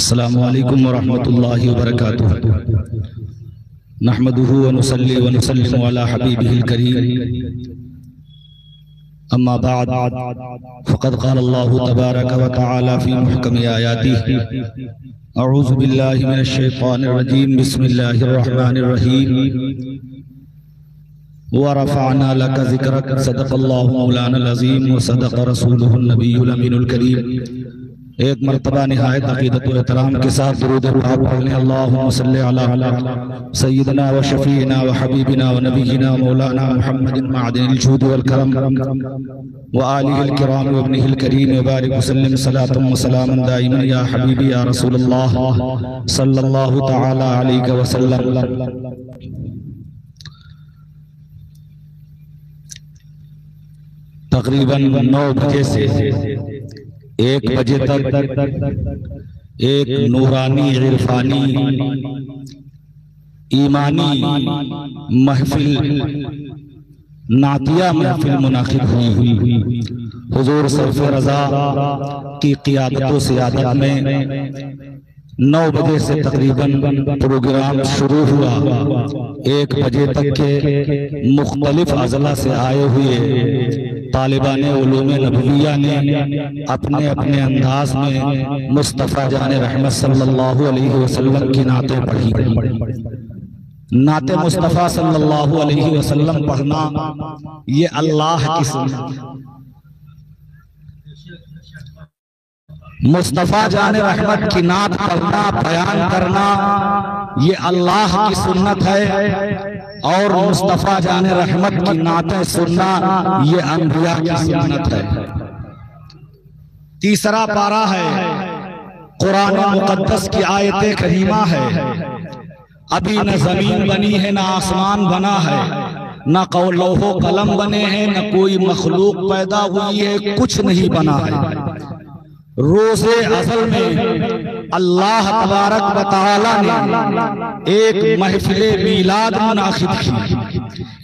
अस्सलामु अलैकुम वरहमतुल्लाहि वबरकातुहू। नहमदुहु व नुसल्ली व नुसल्लिमु अला हबीबिहिल करीम। अम्मा बाद फ़क़द क़ाल अल्लाहु तबारक व तआला फ़ी मुहकमि आयातिही अऊज़ु बिल्लाहि मिनश शैतानिर रजीम बिस्मिल्लाहिर रहमानिर रहीम। व रफ़अना लका ज़िक्रक सदक़ल्लाहु मौलानल अज़ीम व सदक़ रसूलुहुन नबियुल अमीनुल करीम। एक मरतबा निहायत अक़ीदत व एहतराम के साथ दुरूद पाक पढ़ने अल्लाहुम्मा सल्लि अला सय्यिदना व शफ़ीना व हबीबिना व नबिय्यिना मौलाना मुहम्मदिन मअदिनिल जूद वल करम व आलिहिल किराम व इब्निहिल करीम व बारिक व सल्लिम सलातन व सलामन दाइमन या हबीबी या रसूलल्लाह सल्लल्लाहु तआला अलैहि व सल्लम। तकरीबन 9 बजे से 1 बजे तक एक नूरानी इरफानी ईमानी महफिल नातिया महफिल मुनाकिद हुई। हुजूर सरफ़ रज़ा की क़ियादत व सियादत में 9 बजे से तकरीबन प्रोग्राम शुरू हुआ। 1 बजे तक के मुख्तलिफ अज़ला से आए हुए तालिबाने उलूम नबविया ने अपने अपने अंदाज में मुस्तफ़ा जाने रहमत सल्लल्लाहु अलैहि वसल्लम की नातें पढ़ी। नाते मुस्तफ़ा सल्लल्लाहु अलैहि वसल्लम पढ़ना ये अल्लाह की सुन्नत। मुस्तफ़ा जाने रहमत की नात पढ़ना बयान करना ये अल्लाह की सुन्नत है और मुस्तफ़ा जाने रहमत की नातें सुनना ये अंबिया की सुन्नत है। तीसरा पारा है, कुरान मुक़द्दस की आयत करीमा है। अभी न जमीन बनी है न आसमान बना है, न लौहो कलम बने हैं, न कोई मखलूक पैदा हुई है, कुछ नहीं बना है। रोज़े अज़ल में अल्लाह तबारक व तआला ने एक महफिले मीलाद मुनाकिद की,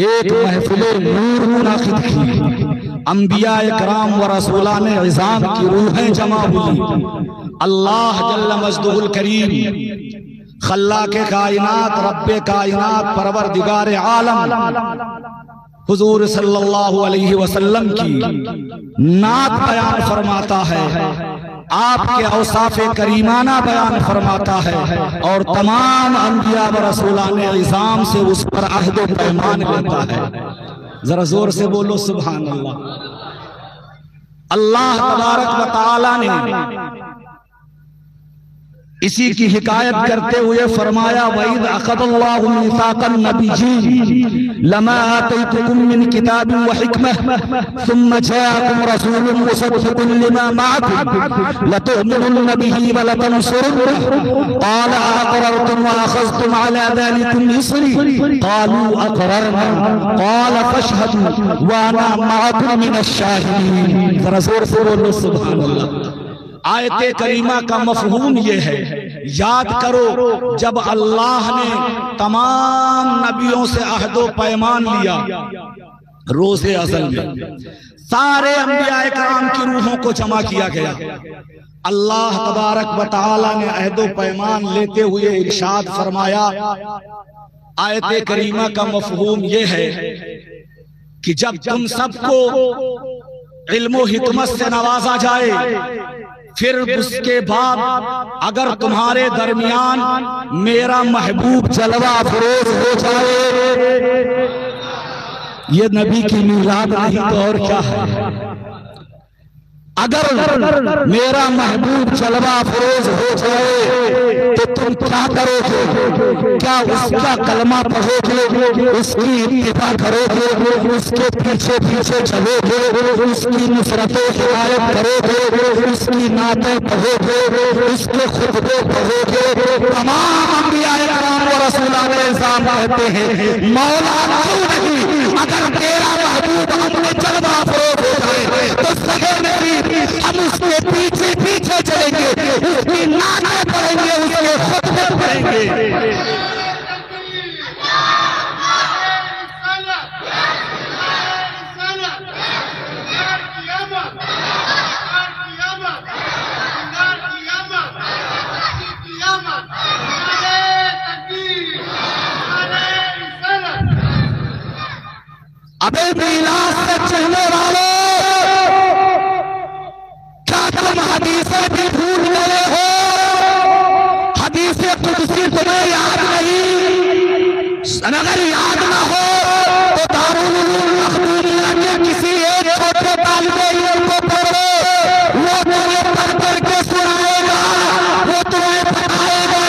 एक महफिले नूर मुनाकिद की। अंबिया इकराम व रसूलान इज़ाम की रूहें जमा हुई। अल्लाह जल्ल मजदुहुल करीम खल्लाके कायनात रब्बे कायनात परवरदिगारे आलम हुजूर सल्लल्लाहु अलैहि वसल्लम की नात बयान फरमाता है, आपके औसाफ़े करीमाना बयान फरमाता है और तमाम अंबिया व रसूलाने इज़ाम से उस पर अहद व पैमान लेता है। जरा जोर से बोलो सुभान अल्लाह। अल्लाह तबारक व तआला ने इसी की हिकायत करते हुए फरमाया वईद अख़ज़ल्लाहु मीसाक़न नबिय्यीन लमा आतैतुकुम मिन किताबिन व हिकमह सुम्मा जाअकुम रसूलुन मुसद्दिक़ुन लिमा मअकुम लतु'मिनुन्न बिही व लतंसुरुन्नहु क़ाल अअक़ररतुम व अख़ज़्तुम अला ज़ालिकुम इसरी क़ालू अक़ररना क़ाल फशहदू व अना मअकुम मिनश शाहिदीन। ज़रा ज़ोर से बोलो सुभान अल्लाह। आयते करीमा का मफ़हूम ये है, याद करो जब अल्लाह ने तमाम नबियों से अहदो पैमान लिया रोज़े अज़ल में, सारे अंबिया इकराम की रूहों को जमा किया गया। अल्लाह तबारक व तआला ने अहदो पैमान लेते हुए इरशाद फरमाया। आयते करीमा का मफ़हूम ये है कि जब तुम सबको इल्म व हिकमत से नवाजा जाए, फिर उसके बाद अगर तुम्हारे दरमियान मेरा महबूब जलवा फरोज हो जाए, ये नबी की मीलाद नहीं तो और क्या है। अगर मेरा महबूब जलवा फरोज हो जाए तो तुम क्या करोगे? क्या उसका कलमा पढ़ोगे, उसकी इत्तिबा करोगे, उसके पीछे पीछे चलोगे, उसकी नुसरतो हिदायत करोगे, उसकी नातें पढ़ोगे, उसके खुतबे पढ़ोगे? तमाम अंबिया इकराम व रसूलान इज़ाम कहते हैं मौला क्यों नहीं, अगर तेरा महबूब अपने जलवा फरोज हो जाए तो सहे मेरी हम उसके पीछे पीछे चलेंगे, उसकी नातें पढ़ेंगे, उसके खुतबे पढ़ेंगे। शबे मीलाद से चलने वालों, क्या तुम हदीसें भी भूल गए हो? हदीसे कुदसी तुम्हें याद नहीं? अगर याद ना हो तो दारुल उलूम मखदूमिया के किसी एक छोटे तालिबे इल्म को पढ़ो, वो तुम्हें पढ़ करके सुनाएगा, वो तुम्हें बताएगा।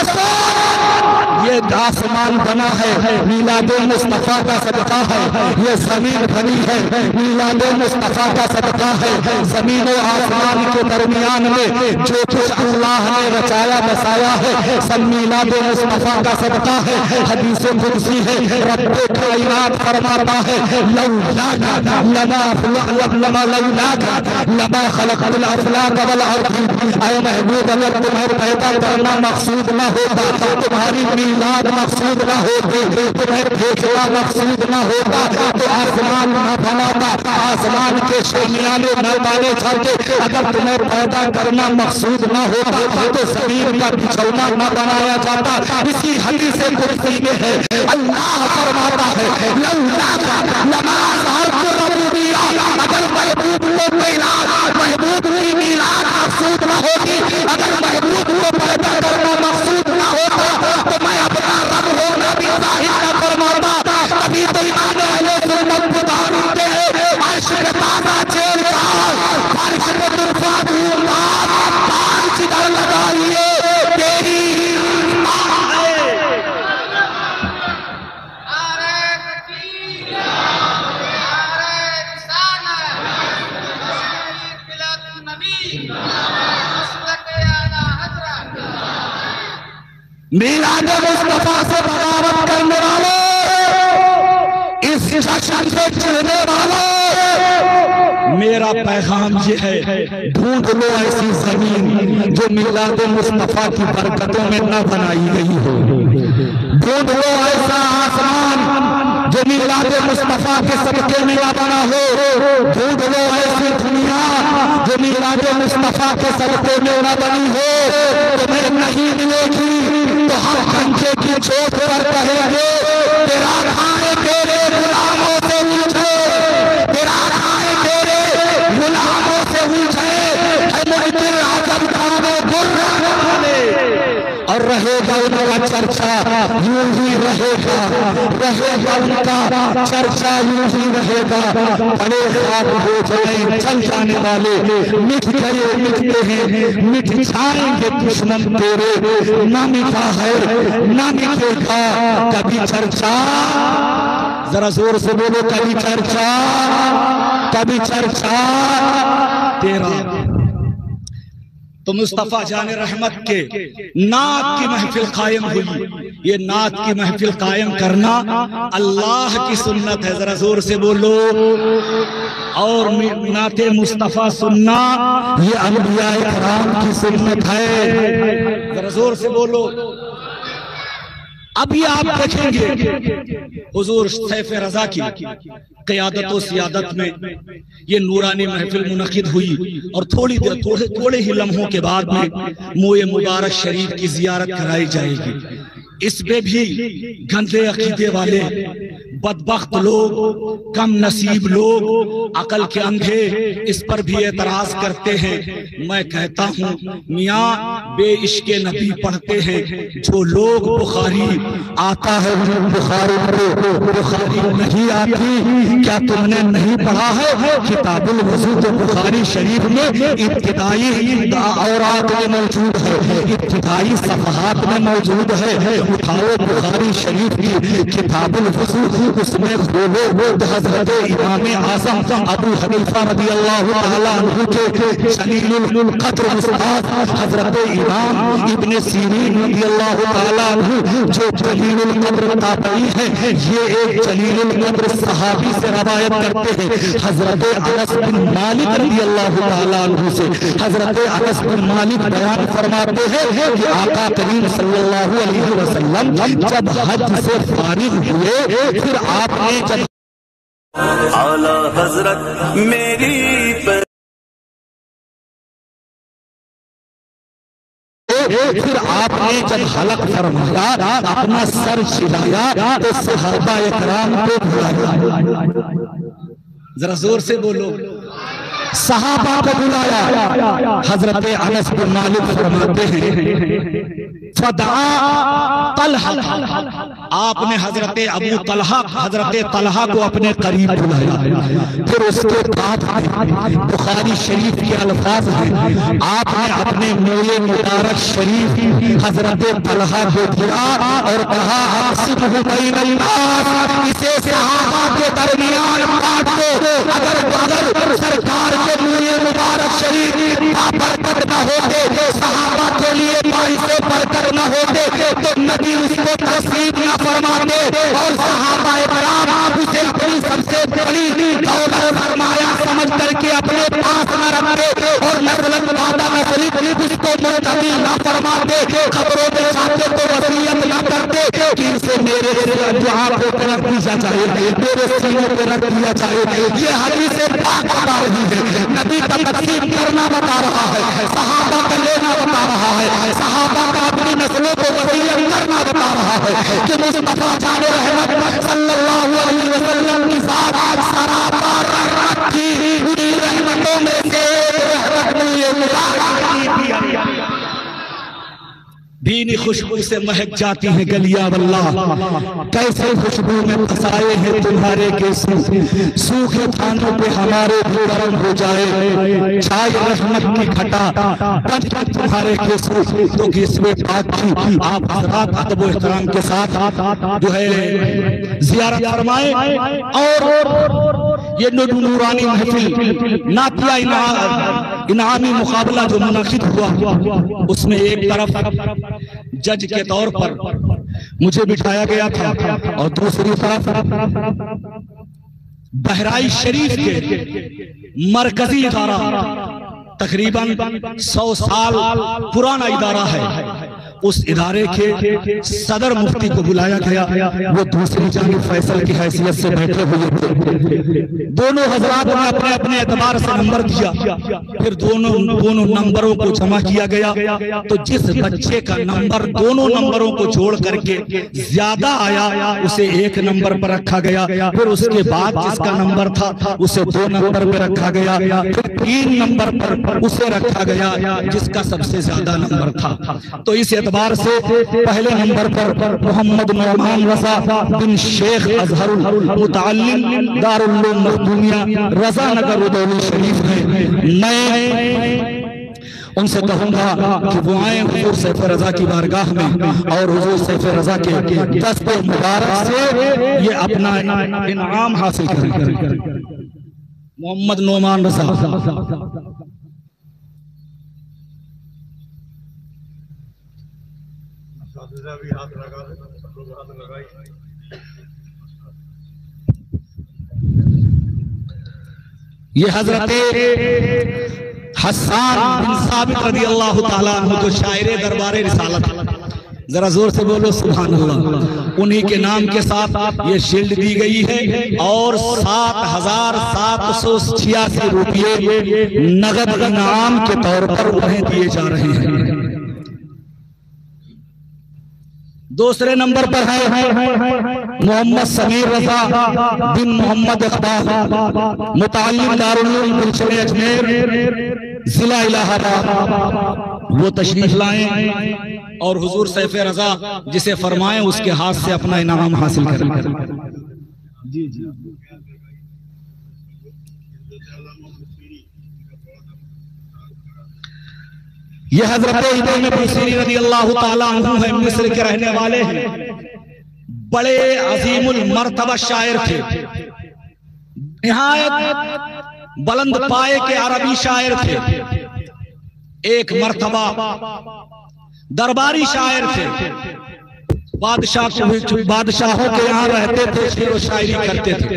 ये आसमान बना है मीलादे मुस्तफा का सदका है, ये जमीन बनी है मीलादे मुस्तफा का सदका है। जमीन और आसमान के दरमियान में जो कुछ अल्लाह ने रचाया बसाया है सब मीलादे मुस्तफा का सदका है। हदीस कुदसी है, रब्बे कायनात फरमाता है लौलाका लमा खलक़ल अफ़लाक वल अर्द। ऐ महबूब अगर तुम्हें पैदा करना मकसूद न होता, तुम्हारी मीलाद मकसूद न होती, तुम्हें देखना मकसूद न होता तो आसमान न बनाता, आसमान के शामियाने न डाले जाते। अगर तुम्हें पैदा करना मकसूद न होता तो जमीन का बिछौना न बनाया जाता। इसी हदीस कुदसी में है अल्लाह फरमाता है लौलाका लमा ज़हरतु रबूबिय्या, अगर महबूब को मीलाद, महबूब की मीलाद मकसूद न होती, अगर महबूब को पैदा करना मकसूद न होता तो मैं अपना रब होना भी जाहिर न फरमाता। तभी तो इमाम अहले सुन्नत बताते हैं अर्श पे ताज़ा चेल का, फर्श पे तुरफा धूमधाम, ताज जिधर लगाइए तेरी मीलाद मुस्तफा से बगावत करने वालों, इस जश्न से चलने वालों, मेरा पैगाम ये है ढूंढ लो ऐसी जमीन जो मीलाद मुस्तफा की बरकतों में न बनाई गई हो। ढूंढ लो ऐसा आसमान जो मीलाद मुस्तफा के सदके में न बना हो। ढूंढ लो ऐसी दुनिया जो मीलाद मुस्तफा के सदके में न बनी हो। तुम्हें नहीं मिलेगी तो हम पंखे की चोट पर कहेंगे तेरा खाए तेरे गुलामों से पूछे, तेरा खाए तेरे गुलामों से पूछे। और रहेगा उनका चर्चा यूं ही रहेगा, रहेगा उनका चर्चा यूं ही रहेगा। बड़े ख्वाब हो जाए चल जाने वाले, मिट गए मिटते हैं, मिट जाएंगे दुश्मन तेरे। ना मिटा है ना मिटेगा कभी चर्चा, जरा जोर से बोलो कभी चर्चा, कभी चर्चा तेरा। तो मुस्तफा जाने रहमत के नात की महफिल कायम हुई। ये नात की महफिल कायम करना अल्लाह की सुन्नत है, जरा जोर से बोलो। और नाते मुस्तफा सुनना ये अंबिया इकराम की सुन्नत है, जरा जोर से बोलो। अभी आप देखेंगे हुजूर सैफ रजा की क़यादत और सियादत में ये नूरानी महफिल मुनक़िद हुई और थोड़ी देर थोड़े ही लम्हों के बाद में मोए मुबारक शरीफ की जियारत कराई जाएगी। इसमें भी गंदे अकीदे वाले बदबख्त लोग, कम नसीब लोग, अकल के अंधे इस पर भी एतराज करते हैं। मैं कहता हूँ मियाँ बेइश्क़े नबी पढ़ते हैं जो लोग। बुखारी आता है बुखारी नहीं आती, क्या तुमने नहीं पढ़ा है किताबुल वज़ू तो बुखारी शरीफ में इब्तिदाई औरात में मौजूद है, इब्तिदाई सफ़हात में मौजूद है। उठाओ बुखारी शरीफ की किताबुल वज़ू, उसमें बोलो हज़रत इमाम आज़म अबू हनीफा रज़ियल्लाहु तआला अन्हु के जलीलुल क़द्र उस्ताद हज़रत इमाम इब्न सीरीन रज़ियल्लाहु तआला अन्हु जो जलीलुल क़द्र ताबई है, ये एक जलीलुल क़द्र सहाबी से रवायत करते हैं हज़रत अनस बिन मालिक रज़ियल्लाहु तआला अन्हु से। हज़रत अनस बिन मालिक बयान फरमाते हैं कि आका करीम सल्लल्लाहु अलैहि वसल्लम जब हज से फारिग हुए फिर आपने जब आला हजरत मेरी फिर आपने जब हलक फरमाया अपना सर छिलाया तो सहाबा इकराम को बुलाया। जरा जोर से बोलो। सहाबा को बुलाया। हजरत अनस बिन मालिक फरमाते हैं फदआ तलहा, आपने हजरत अबू तलहा हजरत तलहा को अपने करीब बुलाया। फिर उसके बाद बुखारी शरीफ के अल्फाज हैं, आपने अपने मूले मुबारक शरीफ हजरत तलहा को दिया और कहा इसे सहाबा के दरमियान बांट दो। अगर सरकार के मूले मुबारक शरीफ बरकत न होते, सहाबा के लिए से बरकत न होते तो नबी उसको तस्लीम न फरमाते और सहाबा इकराम उसे अपनी सबसे बड़ी दौलत फरमाया समझ करके अपने पास न रखते और नस्लन वादा नस्ली उसको मुंतकिल न फरमाते, खबरों में जाते तो वसीयत न करते कि इसे मेरे दुआ को रख दिया जाए, मेरे सीनों पे रख दिया जाए। ये हदीस पाक बता रही है, नबी का तकसीम करना बता रहा है, सहाबा का लेना बता रहा है, सहाबा का अपनी नस्लों को वसीयत करना बता रहा है कि मुस्तफा जाने रहमत सल्लल्लाहु अलैहि वसल्लम की ज़ात सरापा रहमत की, उन्हीं रहमतों में से रहमत भीनी खुशबू से महक जाती है गलियां वल्लाह, कैसे खुशबू में फसाए हैं तुम्हारे केसू, सूखे थानों पे हमारे भी गर्म हो जाए, छाए रहमत की घटा बन तुम्हारे केसू। तो गिस्वे पाक की आप हज़रात अदब व एहतराम के साथ जो है ज़ियारत फरमाए और ये नूरानी महफिल नातिया इनामी मुकाबला जो मुनाकिद हुआ उसमें एक तरफ जज के तौर पर मुझे बिठाया गया था और दूसरी तरफ बहराइच शरीफ के मरकजी इदारा तकरीबन 100 साल पुराना इदारा है, उस इदारे के सदर मुफ्ती को बुलाया गया। वो दूसरी जानिब फैसल की हैसियत से बैठे हुए थे। दोनों हजरात ने अपने अपने एतबार से नंबर दिया, फिर दोनों नंबरों को जमा किया गया। तो जिस बच्चे का नंबर दोनों नंबरों को जोड़ करके ज्यादा आया उसे 1 नंबर पर रखा गया, फिर उसके बाद जिसका नंबर था उसे 2 नंबर पर रखा गया, फिर 3 नंबर पर उसे रखा गया जिसका सबसे ज्यादा नंबर था। तो इस एतबार से पहले नंबर पर मोहम्मद नौमान रजा बिन शेख अजहरुल मुतअल्लिम दारुल उलूम मखदूमिया रजा नगर उदौली शरीफ है। मैं उनसे कहूंगा कि वो आए हुजूर सैफ रजा की बारगाह में और हुजूर सैफ रजा के दस्ते मुबारक से ये अपना इनाम हासिल करें। मोहम्मद नौमान रजा भी हाथ लगा दे, सब लोग हाथ लगाई। ये हजरत हस्सान बिन साबित रज़ी अल्लाह ताला अन्हु जो शायरे दरबारे रिसालत, जरा जोर से बोलो सुभान अल्लाह, उन्हीं के नाम के साथ ये शील्ड दी गई है और 7,786 रुपये नगद इनाम के तौर पर उन्हें दिए जा रहे हैं। दूसरे नंबर पर है मोहम्मद समीर रजा बिन मोहम्मद इकबाल मुतअल्लिम दारुल उलूम गुलशन अजमेर जिला इलाहाबाद। वो तशरीफ लाएं और हुजूर सैफ रजा जिसे फरमाएं उसके हाथ से अपना इनाम हासिल करें। जी जी ये हजरत इब्न बुसीरी रज़ी अल्लाह ताला अन्हु है, मिस्र के रहने वाले हैं, बड़े अजीमुल मर्तबा शायर थे, निहायत बुलंद पाए के अरबी शायर थे, एक मर्तबा दरबारी शायर थे, बादशाहों के यहाँ रहते थे, शेर व शायरी करते थे।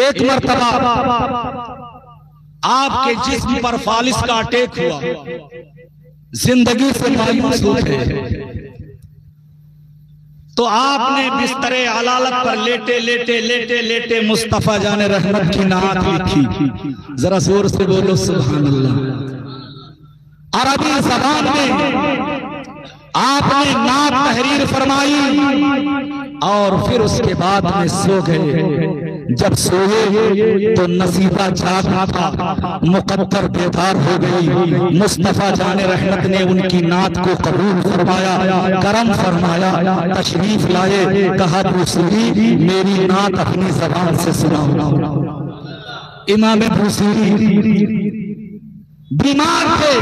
एक मर्तबा आपके जिस्म पर फालिस का अटैक हुआ, जिंदगी से मायूस हो गए, तो आपने बिस्तरे अलालत पर लेटे लेटे लेटे लेटे मुस्तफा जाने रहमत की नात लिखी। जरा जोर से बोलो सुभान अल्लाह। अरबी ज़बान में आपने नात तहरीर फरमाई और फिर उसके बाद में सो गए। जब सोए तो नसीबा जागा था, मुकद्दर बेदार हो गई। मुस्तफा जाने रहमत ने उनकी नात को कबूल फरमाया, करम फरमाया, तशरीफ लाए। कहा बूसीरी मेरी नात अपनी जबान से सुनाओ। इमाम बूसीरी बीमार थे,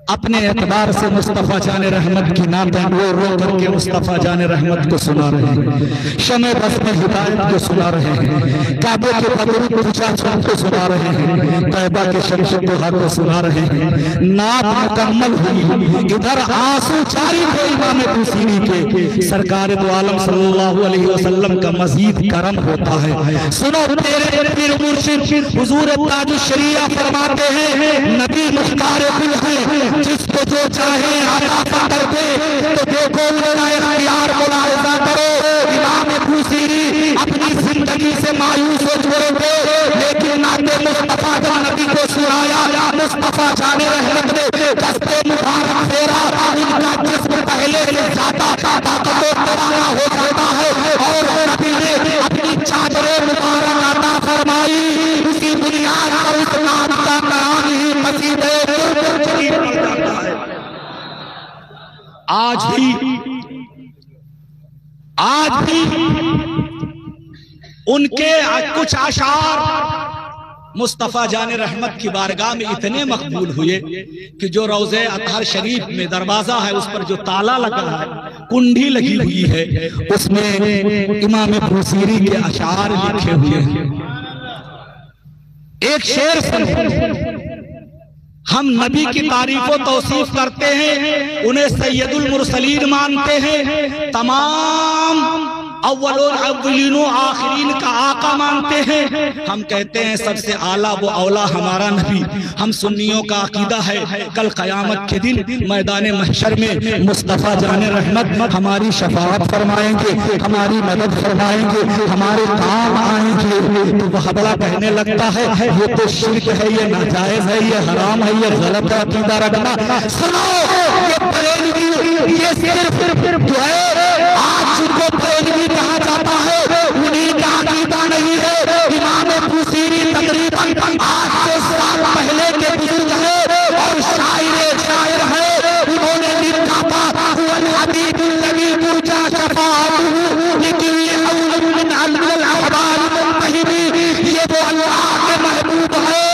अपने एतबार से मुस्तफा जाने रहमत की नातें रो रो करके मुस्तफा जाने रहमत को सुना रहे हैं, शमे बस में हिदायत को सुना रहे हैं, काबे के बदरी पूछा को सुना रहे हैं, तैबा के शम्स दुहा को सुना रहे हैं। नात मुकम्मल हुई, इधर आंसू जारी थे इमाम बूसीरी के। सरकार दो आलम सल्लल्लाहु अलैहि वसल्लम का मजीद करम होता है। सुनो तेरे पीर मुर्शिद हुजूर ताजुश शरीया फरमाते हैं, नबी मुख्तार कुल है, जिसको जो चाहे अता कर दे। तो देखो उनका इख्तियार मुलाहिजा करो। इमाम बूसीरी अपनी जिंदगी से मायूस हो चुके थे, लेकिन नाते मुस्तफा का नबी को सुनाया। मुस्तफा जाने रहमत ने दस्ते मुबारक फेरा, उनका जिस्म पहले से ज्यादा ताकतवर हो जाता है और नबी ने अपनी चादरे मुबारक अता फरमाई। उसी बुनियाद पर उस नात का नाम ही मसीह आज भी उनके कुछ आशार मुस्तफा जाने रहमत की बारगाह में इतने मकबूल हुए कि जो रोज़े अतहर शरीफ में दरवाजा है उस पर जो ताला लगा है, कुंडी लगी हुई है, उसमें इमाम बूसीरी के अशार लिखे हुए हैं। एक शेर सुनो। हम नबी की तारीफ व तौसीफ करते हैं, उन्हें सैयदुल मुरसलीन मानते हैं, तमाम अव्वलों अव्वलीनों आखिरीन का आका मानते हैं। हम कहते हैं सबसे आला वो औला हमारा नबी। हम सुन्नियों का अकीदा है कल क़यामत के दिन मैदान महशर में मुस्तफ़ा जाने रहमत हमारी शफाअत फरमाएंगे, हमारी मदद फरमाएंगे, हमारे काम आएंगे। तो वह बड़ा कहने लगता है ये तो शिर्क है, ये नाजायज है, ये हराम है, ये गलत है अकीदा रखना। सुनो ये सिर्फ जो है आज जिनको प्रेमी कहा जाता है उन्हीं का अकीदा नहीं है। इमाम बूसीरी तकरीबन 800 साल पहले के बुजुर्ग है और शायर है। उन्होंने लिखा था ये वो अल्लाह के महबूब है।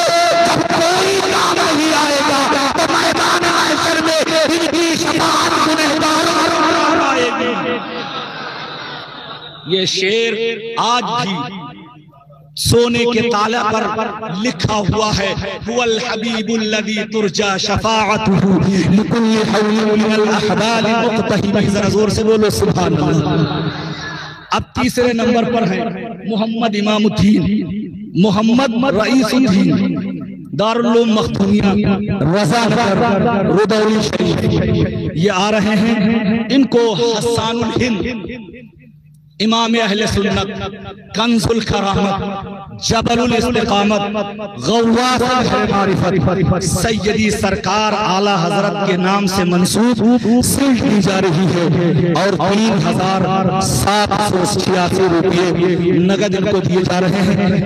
जब कोई काम नहीं आएगा तो मैदान महशर में इनकी शफाअत गुनहगारों आएगी। ये शेर आज भी सोने के ताला पर लिखा हुआ है, हुवल हबीबुल्लज़ी तुरजा शफाअतुहु लिकुल्ली हौलिन मिनल अहवाल मुक़तहिम। जरा जोर से बोलो सुभान अल्लाह। अब तीसरे नंबर पर है मोहम्मद इमामुद्दीन, मोहम्मद रईसुद्दीन, दारुल उलूम मखदूमिया, रज़ानगर, रुदौली शरीफ। ये आ रहे हैं। इनको हस्सानुल हिंद, इमाम अहले सुन्नत, कंजुल करामत, जबरुल इस्तिकामत, गव्वासुल मारिफत, सैयदी सरकार आला हजरत के नाम से मंसूब सिल्क की जा रही है और 3786 रुपये नगद इनको दिए जा रहे हैं।